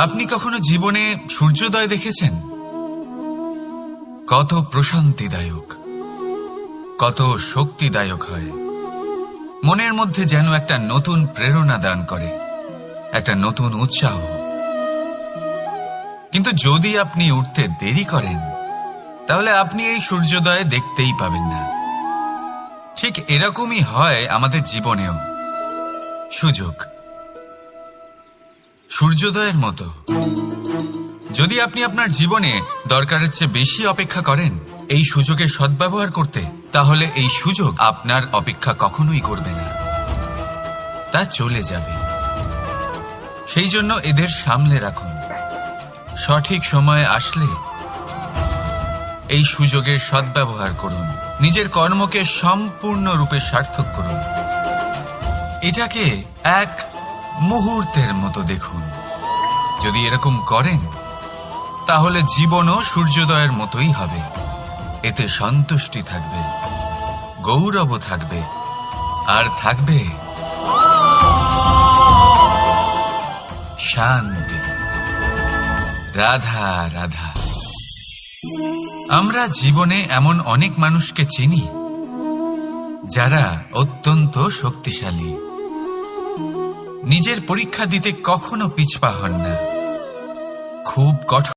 আপনি কখনো জীবনে সূর্যোদয় দেখেছেন? কত প্রশান্তিদায়ক, কত শক্তিদায়ক হয়। মনের মধ্যে যেন একটা নতুন প্রেরণা দান করে, একটা নতুন উৎসাহ। কিন্তু যদি আপনি উঠতে দেরি করেন, তাহলে আপনি এই সূর্যোদয় দেখতেই পাবেন না। ঠিক এরকমই হয় আমাদের জীবনেও। সুযোগ সূর্যোদয়ের মতো। যদি আপনি আপনার জীবনে দরকারের চেয়ে বেশি অপেক্ষা করেন এই সুযোগের সদ্ব্যবহার করতে, তাহলে এই সুযোগ আপনার অপেক্ষা কখনোই করবে না, তা চলে যাবে। সেই জন্য এদের সামলে রাখুন। সঠিক সময় আসলে এই সুযোগের সদ্ব্যবহার করুন, নিজের কর্মকে সম্পূর্ণরূপে সার্থক করুন। এটাকে এক মুহূর্তের মতো দেখুন। যদি এরকম করেন, তাহলে জীবনও সূর্যোদয়ের মতোই হবে। এতে সন্তুষ্টি থাকবে, গৌরবও থাকবে, আর থাকবে শান্তি। রাধা রাধা। আমরা জীবনে এমন অনেক মানুষকে চিনি যারা অত্যন্ত শক্তিশালী, নিজের পরীক্ষা দিতে কখনো পিছপা হন না, খুব কঠোর